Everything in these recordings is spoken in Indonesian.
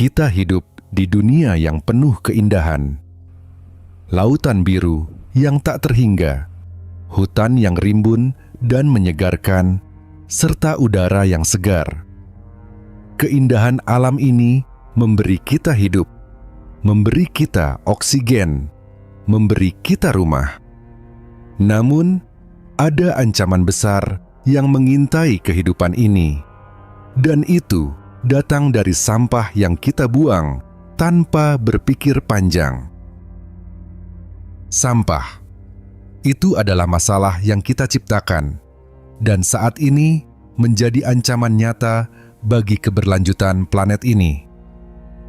Kita hidup di dunia yang penuh keindahan. Lautan biru yang tak terhingga, hutan yang rimbun dan menyegarkan, serta udara yang segar. Keindahan alam ini memberi kita hidup, memberi kita oksigen, memberi kita rumah. Namun, ada ancaman besar yang mengintai kehidupan ini, dan itu datang dari sampah yang kita buang tanpa berpikir panjang. Sampah itu adalah masalah yang kita ciptakan, dan saat ini menjadi ancaman nyata bagi keberlanjutan planet ini.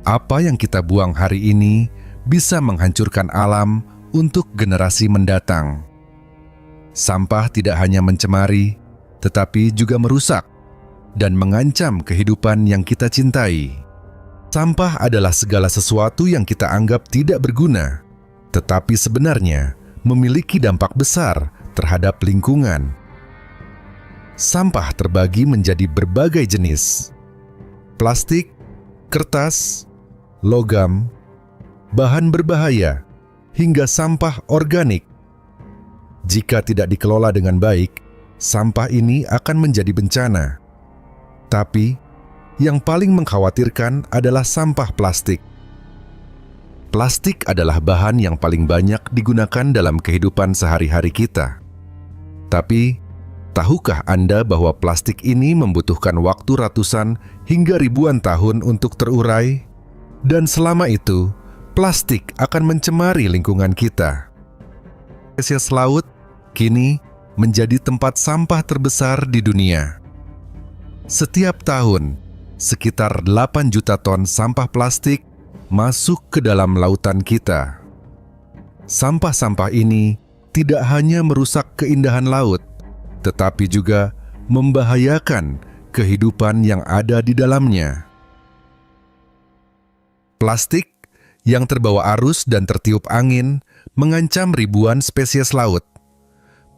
Apa yang kita buang hari ini bisa menghancurkan alam untuk generasi mendatang. Sampah tidak hanya mencemari, tetapi juga merusak dan mengancam kehidupan yang kita cintai. Sampah adalah segala sesuatu yang kita anggap tidak berguna, tetapi sebenarnya memiliki dampak besar terhadap lingkungan. Sampah terbagi menjadi berbagai jenis: plastik, kertas, logam, bahan berbahaya, hingga sampah organik. Jika tidak dikelola dengan baik, sampah ini akan menjadi bencana. Tapi, yang paling mengkhawatirkan adalah sampah plastik. Plastik adalah bahan yang paling banyak digunakan dalam kehidupan sehari-hari kita. Tapi, tahukah Anda bahwa plastik ini membutuhkan waktu ratusan hingga ribuan tahun untuk terurai? Dan selama itu, plastik akan mencemari lingkungan kita. Spesies laut kini menjadi tempat sampah terbesar di dunia. Setiap tahun, sekitar 8 juta ton sampah plastik masuk ke dalam lautan kita. Sampah-sampah ini tidak hanya merusak keindahan laut, tetapi juga membahayakan kehidupan yang ada di dalamnya. Plastik yang terbawa arus dan tertiup angin mengancam ribuan spesies laut.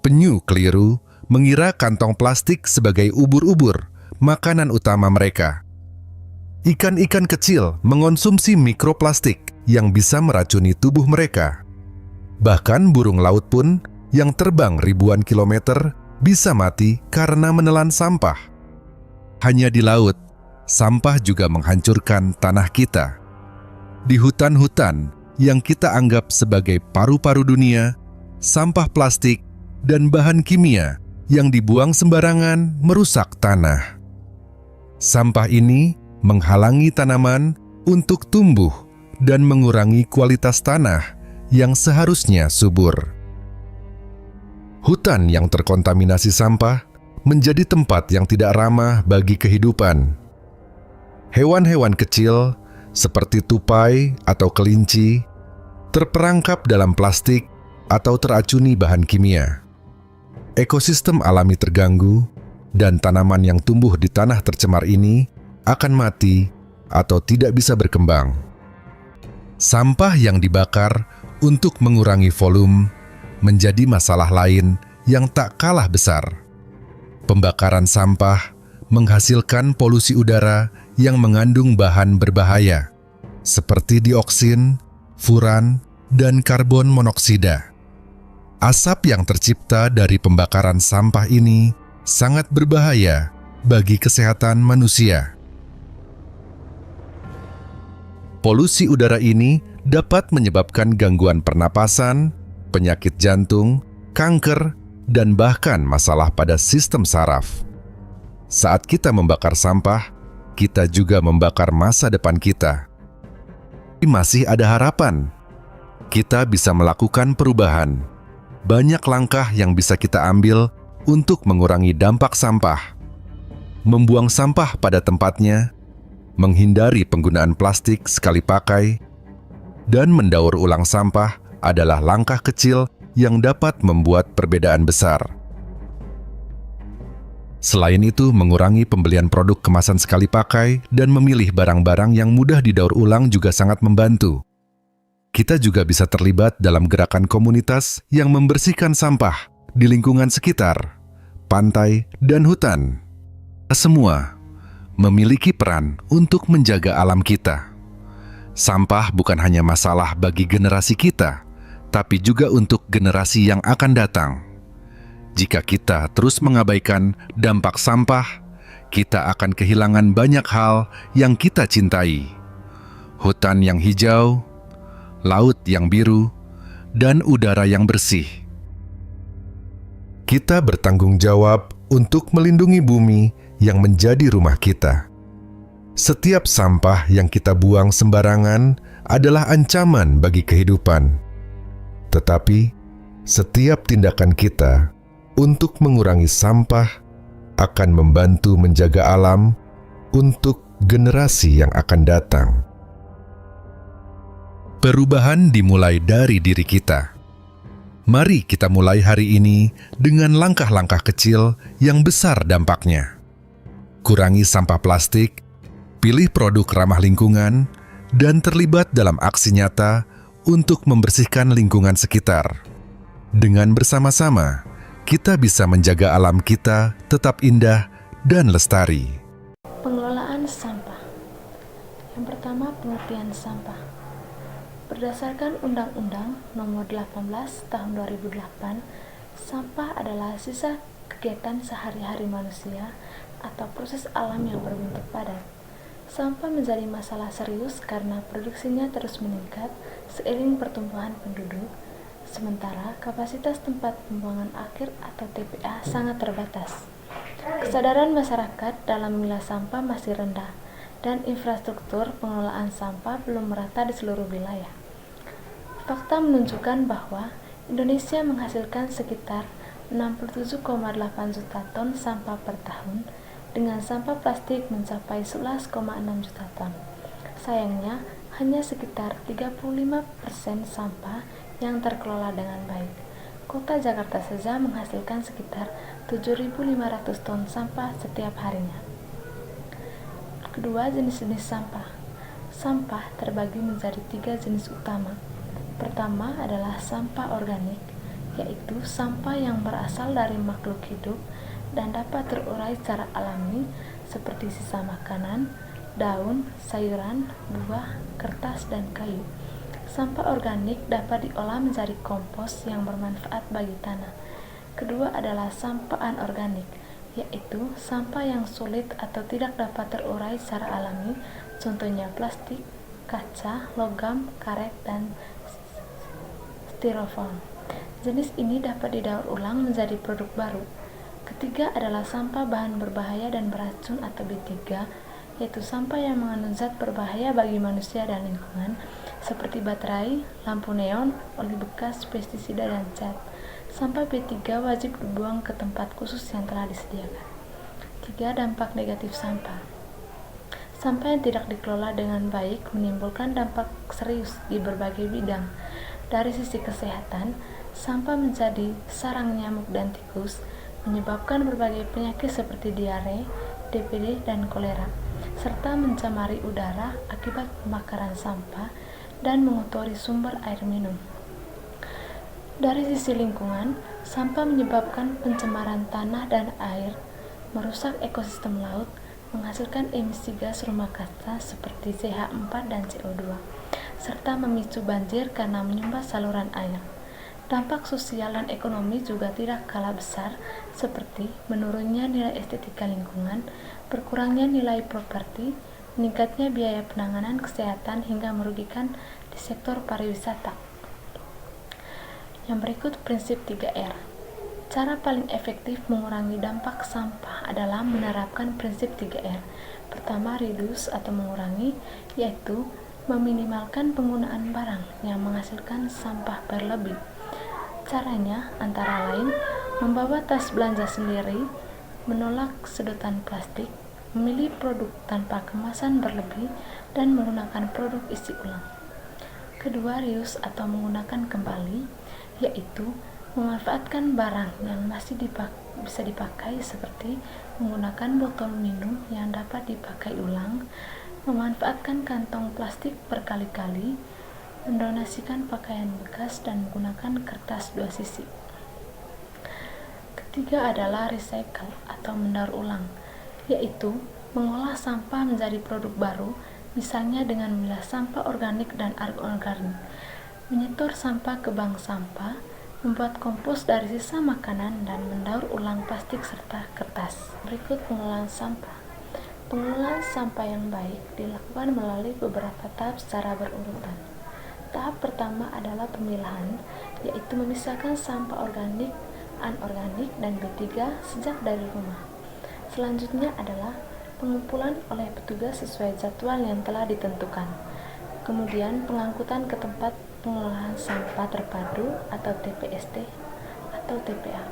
Penyu keliru mengira kantong plastik sebagai ubur-ubur, makanan utama mereka. Ikan-ikan kecil mengonsumsi mikroplastik yang bisa meracuni tubuh mereka. Bahkan burung laut pun yang terbang ribuan kilometer bisa mati karena menelan sampah. Hanya di laut, sampah juga menghancurkan tanah kita. Di hutan-hutan yang kita anggap sebagai paru-paru dunia, sampah plastik dan bahan kimia yang dibuang sembarangan merusak tanah. Sampah ini menghalangi tanaman untuk tumbuh dan mengurangi kualitas tanah yang seharusnya subur. Hutan yang terkontaminasi sampah menjadi tempat yang tidak ramah bagi kehidupan. Hewan-hewan kecil seperti tupai atau kelinci terperangkap dalam plastik atau teracuni bahan kimia. Ekosistem alami terganggu, dan tanaman yang tumbuh di tanah tercemar ini akan mati atau tidak bisa berkembang. Sampah yang dibakar untuk mengurangi volume menjadi masalah lain yang tak kalah besar. Pembakaran sampah menghasilkan polusi udara yang mengandung bahan berbahaya, seperti dioksin, furan, dan karbon monoksida. Asap yang tercipta dari pembakaran sampah ini sangat berbahaya bagi kesehatan manusia. Polusi udara ini dapat menyebabkan gangguan pernapasan, penyakit jantung, kanker, dan bahkan masalah pada sistem saraf. Saat kita membakar sampah, kita juga membakar masa depan kita. Tapi masih ada harapan. Kita bisa melakukan perubahan. Banyak langkah yang bisa kita ambil untuk mengurangi dampak sampah. Membuang sampah pada tempatnya, menghindari penggunaan plastik sekali pakai, dan mendaur ulang sampah adalah langkah kecil yang dapat membuat perbedaan besar. Selain itu, mengurangi pembelian produk kemasan sekali pakai dan memilih barang-barang yang mudah didaur ulang juga sangat membantu. Kita juga bisa terlibat dalam gerakan komunitas yang membersihkan sampah di lingkungan sekitar, pantai, dan hutan. Semua memiliki peran untuk menjaga alam kita. Sampah bukan hanya masalah bagi generasi kita, tapi juga untuk generasi yang akan datang. Jika kita terus mengabaikan dampak sampah, kita akan kehilangan banyak hal yang kita cintai. Hutan yang hijau, laut yang biru, dan udara yang bersih. Kita bertanggung jawab untuk melindungi bumi yang menjadi rumah kita. Setiap sampah yang kita buang sembarangan adalah ancaman bagi kehidupan. Tetapi, setiap tindakan kita untuk mengurangi sampah akan membantu menjaga alam untuk generasi yang akan datang. Perubahan dimulai dari diri kita. Mari kita mulai hari ini dengan langkah-langkah kecil yang besar dampaknya. Kurangi sampah plastik, pilih produk ramah lingkungan, dan terlibat dalam aksi nyata untuk membersihkan lingkungan sekitar. Dengan bersama-sama, kita bisa menjaga alam kita tetap indah dan lestari. Pengelolaan sampah. Yang pertama, pengertian sampah. Berdasarkan Undang-Undang Nomor 18 Tahun 2008, sampah adalah sisa kegiatan sehari-hari manusia atau proses alam yang berbentuk padat. Sampah menjadi masalah serius karena produksinya terus meningkat seiring pertumbuhan penduduk, sementara kapasitas tempat pembuangan akhir atau TPA sangat terbatas. Kesadaran masyarakat dalam memilah sampah masih rendah, dan infrastruktur pengelolaan sampah belum merata di seluruh wilayah. Fakta menunjukkan bahwa Indonesia menghasilkan sekitar 67,8 juta ton sampah per tahun, dengan sampah plastik mencapai 11,6 juta ton. Sayangnya, hanya sekitar 35% sampah yang terkelola dengan baik. Kota Jakarta saja menghasilkan sekitar 7.500 ton sampah setiap harinya. Kedua, jenis-jenis sampah. Sampah terbagi menjadi 3 jenis utama. Pertama adalah sampah organik, yaitu sampah yang berasal dari makhluk hidup dan dapat terurai secara alami seperti sisa makanan, daun, sayuran, buah, kertas, dan kayu. Sampah organik dapat diolah menjadi kompos yang bermanfaat bagi tanah. Kedua adalah sampah anorganik, yaitu sampah yang sulit atau tidak dapat terurai secara alami, contohnya plastik, kaca, logam, karet, dan styrofoam. Jenis ini dapat didaur ulang menjadi produk baru. Ketiga adalah sampah bahan berbahaya dan beracun atau B3, yaitu sampah yang mengandung zat berbahaya bagi manusia dan lingkungan, seperti baterai, lampu neon, oli bekas, pestisida, dan cat. Sampah B3 wajib dibuang ke tempat khusus yang telah disediakan. 3. Dampak negatif sampah. Sampah yang tidak dikelola dengan baik menimbulkan dampak serius di berbagai bidang. Dari sisi kesehatan, sampah menjadi sarang nyamuk dan tikus, menyebabkan berbagai penyakit seperti diare, DPD, dan kolera, serta mencemari udara akibat pembakaran sampah dan mengotori sumber air minum. Dari sisi lingkungan, sampah menyebabkan pencemaran tanah dan air, merusak ekosistem laut, menghasilkan emisi gas rumah kaca seperti CH4 dan CO2, serta memicu banjir karena menyumbat saluran air. Dampak sosial dan ekonomi juga tidak kalah besar, seperti menurunnya nilai estetika lingkungan, berkurangnya nilai properti, meningkatnya biaya penanganan kesehatan hingga merugikan di sektor pariwisata. Yang berikut prinsip 3R. Cara paling efektif mengurangi dampak sampah adalah menerapkan prinsip 3R. Pertama, reduce atau mengurangi, yaitu meminimalkan penggunaan barang yang menghasilkan sampah berlebih. Caranya antara lain membawa tas belanja sendiri, menolak sedotan plastik, memilih produk tanpa kemasan berlebih, dan menggunakan produk isi ulang. Kedua, reuse atau menggunakan kembali, yaitu memanfaatkan barang yang masih bisa dipakai seperti menggunakan botol minum yang dapat dipakai ulang, memanfaatkan kantong plastik berkali-kali, mendonasikan pakaian bekas, dan menggunakan kertas 2 sisi. Ketiga adalah recycle atau mendaur ulang, yaitu mengolah sampah menjadi produk baru misalnya dengan memilah sampah organik dan anorganik, menyetor sampah ke bank sampah, membuat kompos dari sisa makanan, dan mendaur ulang plastik serta kertas. Berikut pengelolaan sampah. Pengelolaan sampah yang baik dilakukan melalui beberapa tahap secara berurutan. Tahap pertama adalah pemilahan, yaitu memisahkan sampah organik, anorganik, dan B3 sejak dari rumah. Selanjutnya adalah pengumpulan oleh petugas sesuai jadwal yang telah ditentukan. Kemudian pengangkutan ke tempat pengolahan sampah terpadu atau TPST atau TPA.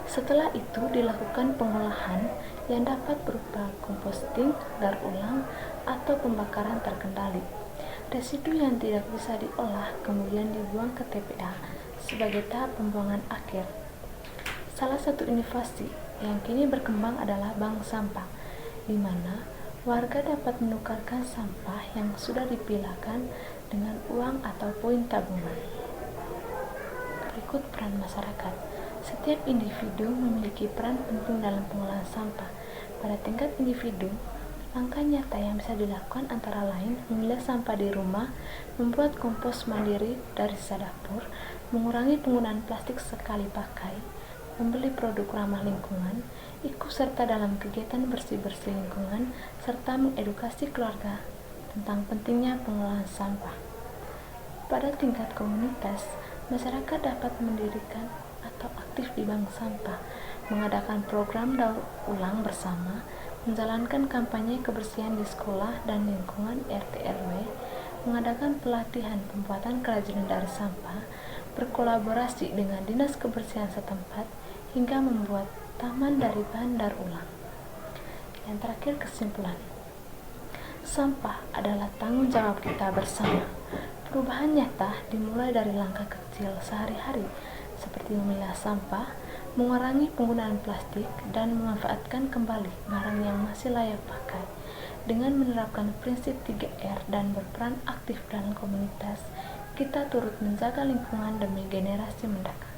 Setelah itu dilakukan pengolahan yang dapat berupa composting, daur ulang, atau pembakaran terkendali. Residu yang tidak bisa diolah kemudian dibuang ke TPA sebagai tahap pembuangan akhir. Salah satu inovasi yang kini berkembang adalah bank sampah, di mana warga dapat menukarkan sampah yang sudah dipilahkan dengan uang atau poin tabungan. Berikut peran masyarakat. Setiap individu memiliki peran penting dalam pengolahan sampah. Pada tingkat individu, langkah nyata yang bisa dilakukan antara lain memilah sampah di rumah, membuat kompos mandiri dari sisa dapur, mengurangi penggunaan plastik sekali pakai, membeli produk ramah lingkungan, ikut serta dalam kegiatan bersih-bersih lingkungan, serta mengedukasi keluarga tentang pentingnya pengolahan sampah. Pada tingkat komunitas, masyarakat dapat mendirikan atau aktif di bank sampah, mengadakan program daur ulang bersama, menjalankan kampanye kebersihan di sekolah dan lingkungan RT/RW, mengadakan pelatihan pembuatan kerajinan dari sampah, berkolaborasi dengan dinas kebersihan setempat, hingga membuat taman dari bahan daur ulang. Yang terakhir, kesimpulan. Sampah adalah tanggung jawab kita bersama. Perubahan nyata dimulai dari langkah kecil sehari-hari, seperti memilah sampah, mengurangi penggunaan plastik, dan memanfaatkan kembali barang yang masih layak pakai. Dengan menerapkan prinsip 3R dan berperan aktif dalam komunitas, kita turut menjaga lingkungan demi generasi mendatang.